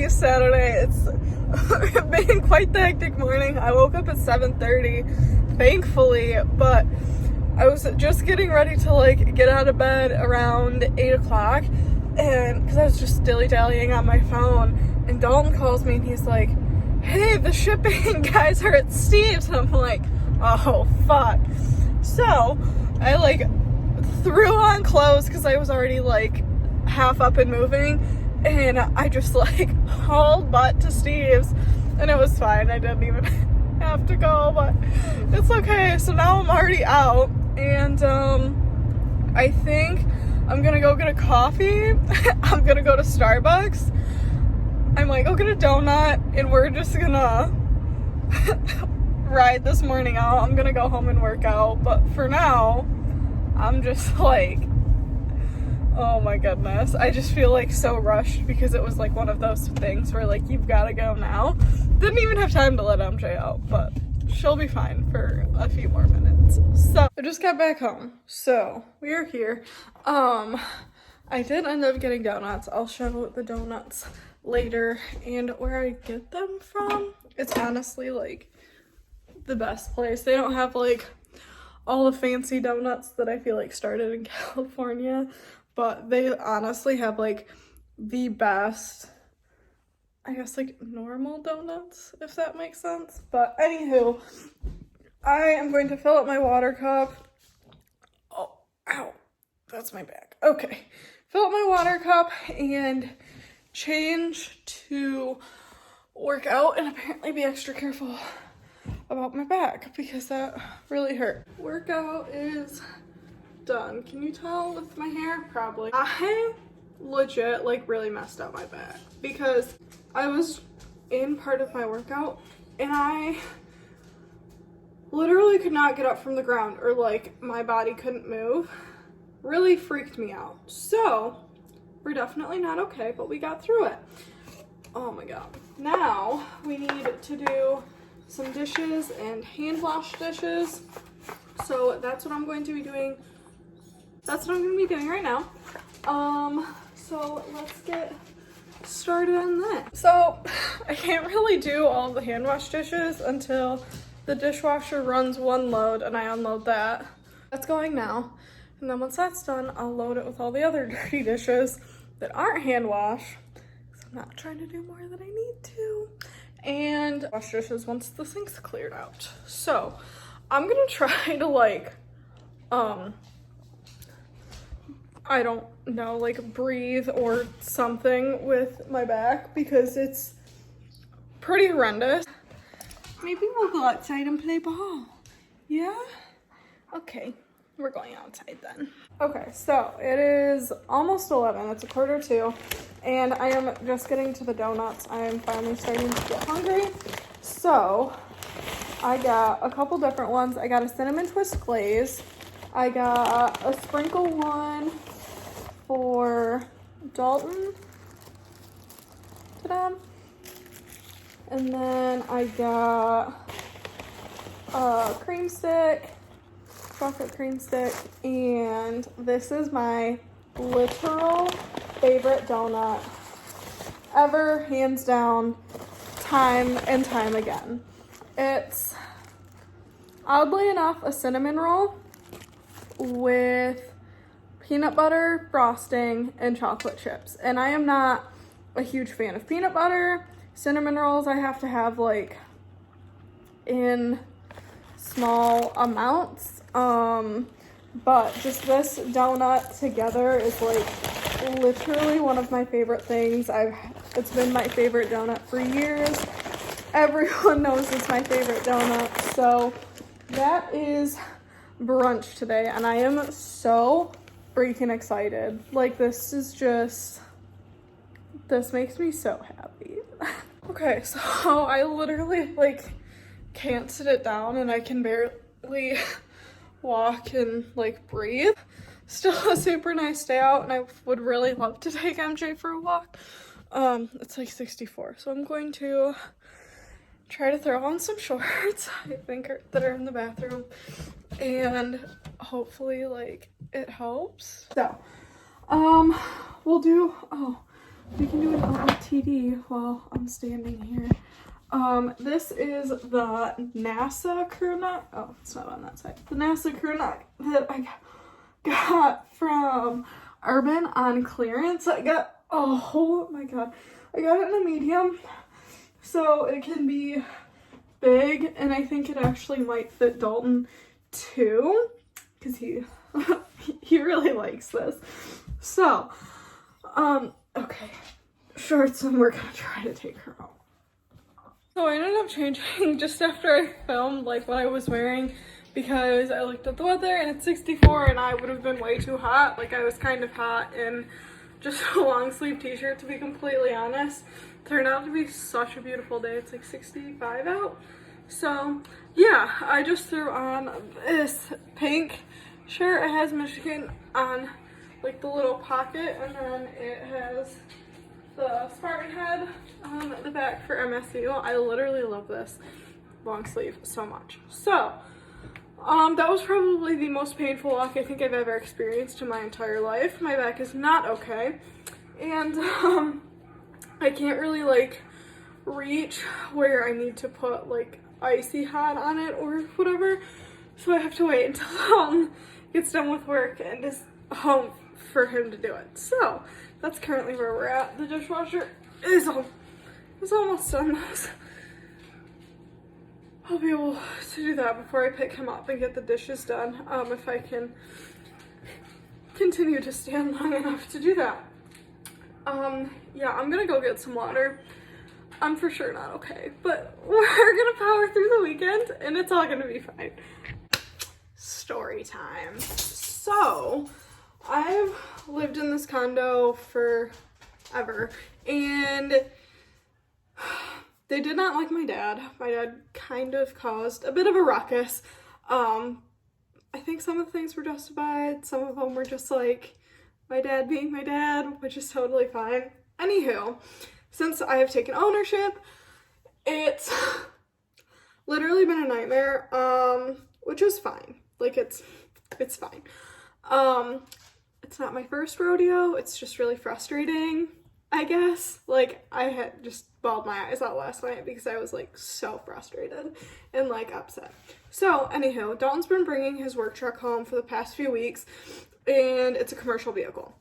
happy Saturday. It's been quite the hectic morning. I woke up at 7:30, thankfully, but I was just getting ready to like get out of bed around 8 o'clock, and because I was just dilly-dallying on my phone, and Dalton calls me and he's like, hey, the shipping guys are at Steve's, and I'm like, oh fuck. So I like threw on clothes because I was already like half up and moving, and I just like hauled butt to Steve's, and it was fine. I didn't even have to go, but it's okay. So now I'm already out, and I think I'm gonna go get a coffee. I'm gonna go to Starbucks. I might go get a donut, and we're just gonna ride this morning out. I'm gonna go home and work out, but for now I'm just like, oh my goodness, I just feel like so rushed because it was like one of those things where like you've got to go now. Didn't even have time to let MJ out, but she'll be fine for a few more minutes. So I just got back home, so we are here. I did end up getting donuts. I'll show the donuts later and where I get them from. It's honestly like the best place. They don't have like all the fancy donuts that I feel like started in California, but they honestly have like the best, I guess, like normal donuts, if that makes sense. But anywho, I am going to fill up my water cup. Oh, ow, that's my bag. Okay, fill up my water cup and change to work out, and apparently be extra careful about my back because that really hurt. Workout is done. Can you tell with my hair? Probably. I legit like really messed up my back because I was in part of my workout and I literally could not get up from the ground, or like my body couldn't move. Really freaked me out. So we're definitely not okay, but we got through it. Oh my god. Now we need to do some dishes and hand wash dishes. So that's what I'm going to be doing. That's what I'm going to be doing right now. So let's get started on that. So I can't really do all the hand wash dishes until the dishwasher runs one load and I unload that. That's going now. And then once that's done, I'll load it with all the other dirty dishes that aren't hand wash, because I'm not trying to do more than I need to. And wash dishes once the sink's cleared out. So I'm gonna try to like, I don't know, like breathe or something with my back because it's pretty horrendous. Maybe we'll go outside and play ball. Yeah? Okay, we're going outside then. Okay, so it is almost 11. It's 11:45, and I am just getting to the donuts. I am finally starting to get hungry. So I got a couple different ones. I got a cinnamon twist glaze. I got a sprinkle one for Dalton. Ta-da! And then I got a cream stick, chocolate cream stick, and this is my literal favorite donut ever, hands down, time and time again. It's oddly enough a cinnamon roll with peanut butter frosting and chocolate chips, and I am not a huge fan of peanut butter. Cinnamon rolls I have to have like in small amounts, but just this donut together is like literally one of my favorite things. It's been my favorite donut for years. Everyone knows it's my favorite donut. So that is brunch today, and I am so freaking excited. Like this makes me so happy. Okay, so I literally like can't sit it down, and I can barely walk and like breathe. Still a super nice day out, and I would really love to take MJ for a walk. It's like 64, so I'm going to try to throw on some shorts, I think, that are in the bathroom, and hopefully like it helps. So we'll do, oh, We can do an LTD while I'm standing here. This is the NASA crew neck. Oh, it's not on that side. The NASA crew neck that I got from Urban on clearance. I got, oh my god. I got it in a medium, so it can be big, and I think it actually might fit Dalton too, because he he really likes this. So, okay, shorts, and we're gonna try to take her home. So I ended up changing just after I filmed like what I was wearing, because I looked at the weather and it's 64 and I would have been way too hot. Like, I was kind of hot in just a long sleeve t-shirt, to be completely honest. Turned out to be such a beautiful day. It's like 65 out. So yeah, I just threw on this pink shirt. It has Michigan on like the little pocket, and then it has the Spartan head on the back for MSU. I literally love this long sleeve so much. So that was probably the most painful walk I think I've ever experienced in my entire life. My back is not okay, and I can't really like reach where I need to put like icy hot on it or whatever, so I have to wait until gets done with work and is home for him to do it. So that's currently where we're at. The dishwasher is almost done. I'll be able to do that before I pick him up and get the dishes done, if I can continue to stand long enough to do that. Yeah, I'm gonna go get some water. I'm for sure not okay, but we're gonna power through the weekend and it's all gonna be fine. Story time. So, I've lived in this condo forever, and they did not like my dad. My dad kind of caused a bit of a ruckus. I think some of the things were justified, some of them were just like my dad being my dad, which is totally fine. Anywho, since I have taken ownership, it's literally been a nightmare, which is fine. Like, it's fine. It's not my first rodeo. It's just really frustrating, I guess. Like, I had just bawled my eyes out last night because I was like so frustrated and like upset. So anywho, Dalton's been bringing his work truck home for the past few weeks, and it's a commercial vehicle.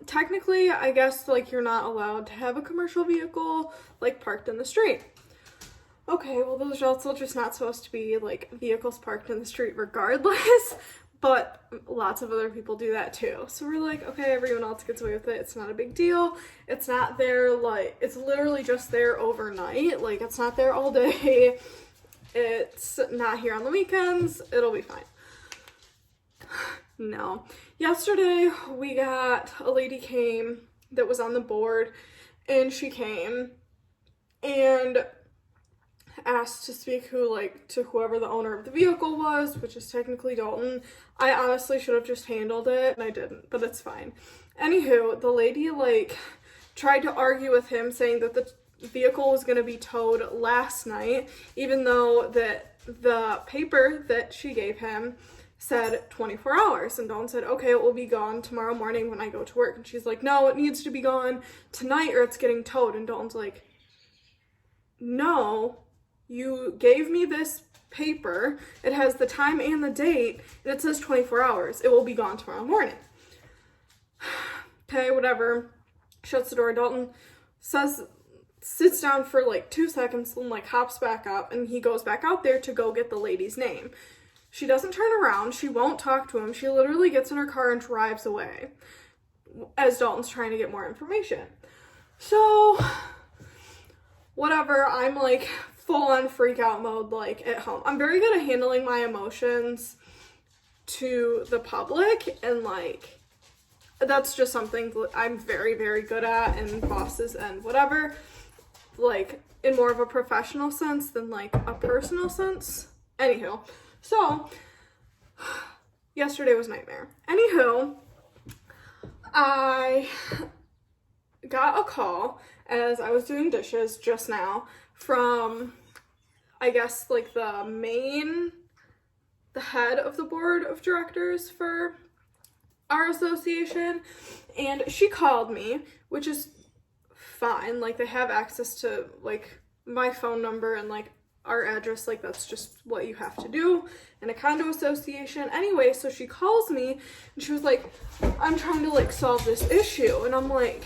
Technically, I guess, like, you're not allowed to have a commercial vehicle like parked in the street. Okay, well, those are also just not supposed to be like vehicles parked in the street regardless, but lots of other people do that too. So we're like, okay, everyone else gets away with it. It's not a big deal. It's not there, like, it's literally just there overnight. Like, it's not there all day. It's not here on the weekends. It'll be fine. No. Yesterday, we got, a lady came that was on the board, and she came and asked to speak to whoever the owner of the vehicle was, which is technically Dalton. I honestly should have just handled it, and I didn't, but it's fine. Anywho, the lady, like, tried to argue with him, saying that the vehicle was going to be towed last night, even though that the paper that she gave him said 24 hours. And Dalton said, okay, it will be gone tomorrow morning when I go to work. And she's like, no, it needs to be gone tonight or it's getting towed. And Dalton's like, no, you gave me this paper. It has the time and the date, and it says 24 hours. It will be gone tomorrow morning. Okay, whatever. Shuts the door. Dalton sits down for like 2 seconds and like hops back up, and he goes back out there to go get the lady's name. She doesn't turn around. She won't talk to him. She literally gets in her car and drives away as Dalton's trying to get more information. So, whatever, I'm like full on freak out mode, like, at home. I'm very good at handling my emotions to the public, and like, that's just something I'm very, very good at, and bosses and whatever, like, in more of a professional sense than like a personal sense. Anywho, so yesterday was a nightmare. Anywho, I got a call as I was doing dishes just now from, I guess, like the head of the board of directors for our association, and she called me, which is fine. Like, they have access to, like, my phone number and, like, our address. Like, that's just what you have to do in a condo association. Anyway, so she calls me, and she was like, I'm trying to, like, solve this issue. And I'm like,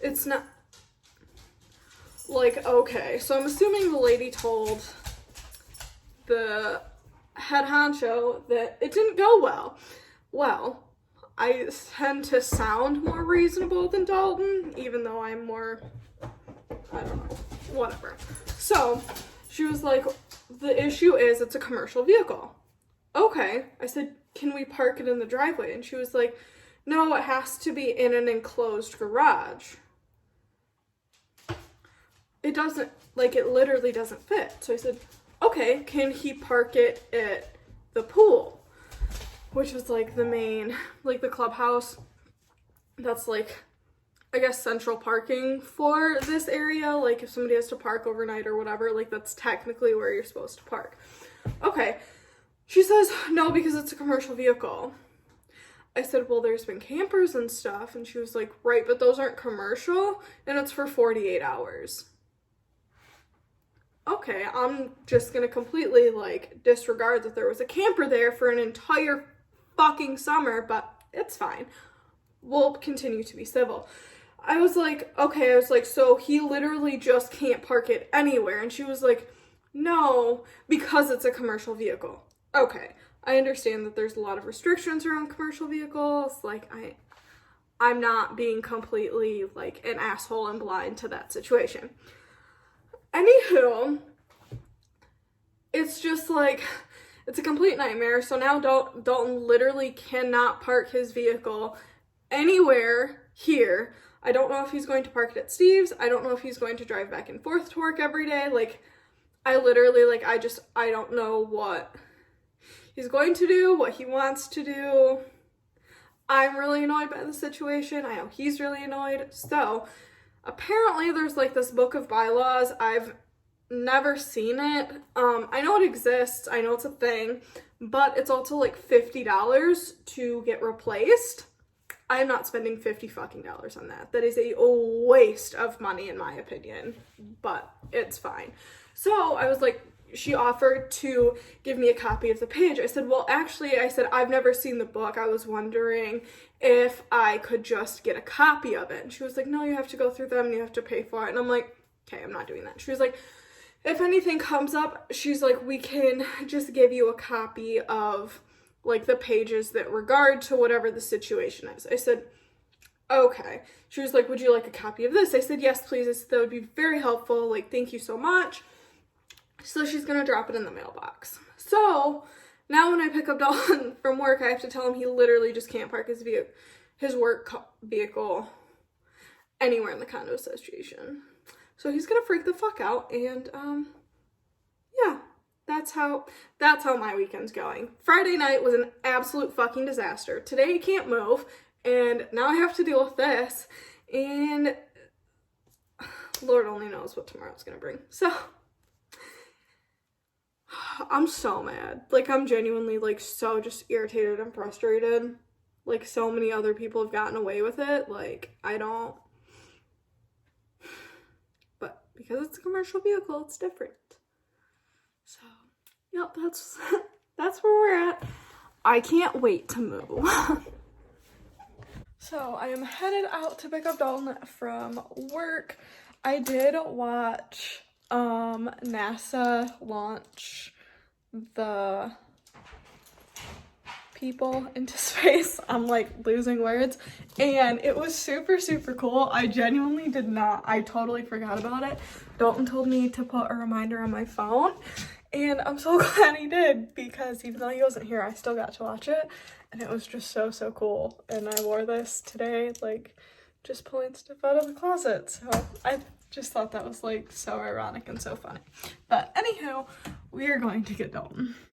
it's not, like, okay. So I'm assuming the lady told the head honcho that it didn't go well. Well, I tend to sound more reasonable than Dalton, even though I'm more, I don't know, whatever. So she was like, the issue is it's a commercial vehicle. Okay. I said, can we park it in the driveway? And she was like, no, it has to be in an enclosed garage. It doesn't, like, it literally doesn't fit. So I said, okay, can he park it at the pool? Which was, like, the main, like, the clubhouse. That's, like, I guess central parking for this area. Like, if somebody has to park overnight or whatever, like, that's technically where you're supposed to park. Okay. She says, no, because it's a commercial vehicle. I said, well, there's been campers and stuff. And she was like, right, but those aren't commercial, and it's for 48 hours. Okay, I'm just gonna completely, like, disregard that there was a camper there for an entire fucking summer, but it's fine. We'll continue to be civil. I was like, okay, I was like, so he literally just can't park it anywhere. And she was like, no, because it's a commercial vehicle. Okay, I understand that there's a lot of restrictions around commercial vehicles. Like, I'm not being completely, like, an asshole and blind to that situation. Anywho, it's just, like, it's a complete nightmare. So now Dalton literally cannot park his vehicle anywhere here. I don't know if he's going to park it at Steve's. I don't know if he's going to drive back and forth to work every day. Like, I literally, like, I don't know what he's going to do, what he wants to do. I'm really annoyed by the situation. I know he's really annoyed. So apparently there's, like, this book of bylaws. I've never seen it. I know it exists. I know it's a thing, but it's also like $50 to get replaced. I am not spending $50 fucking dollars on that. That is a waste of money in my opinion, but it's fine. So I was like, she offered to give me a copy of the page. I said, well, actually, I said, I've never seen the book. I was wondering if I could just get a copy of it. And she was like, no, you have to go through them and you have to pay for it. And I'm like, okay, I'm not doing that. She was like, if anything comes up, she's like, we can just give you a copy of, like, the pages that regard to whatever the situation is. I said, okay. She was like, would you like a copy of this? I said, yes, please. I said, that would be very helpful. Like, thank you so much. So she's going to drop it in the mailbox. So now when I pick up Dalton from work, I have to tell him he literally just can't park his work vehicle anywhere in the condo association. So he's going to freak the fuck out. And, yeah, that's how my weekend's going. Friday night was an absolute fucking disaster. Today I can't move. And now I have to deal with this. And Lord only knows what tomorrow's going to bring. So I'm so mad. Like, I'm genuinely, like, so just irritated and frustrated. Like, so many other people have gotten away with it. Like, I don't. But because it's a commercial vehicle, it's different. So, yep, that's where we're at. I can't wait to move. So, I am headed out to pick up Dalton from work. I did watch NASA launch the people into space. I'm like losing words, and it was super cool. I genuinely did not, I totally forgot about it. Dalton told me to put a reminder on my phone, and I'm so glad he did, because even though he wasn't here, I still got to watch it, and it was just so cool. And I wore this today, like, just pulling stuff out of the closet. So I just thought that was, like, so ironic and so funny. But anywho, we are going to get Dalton.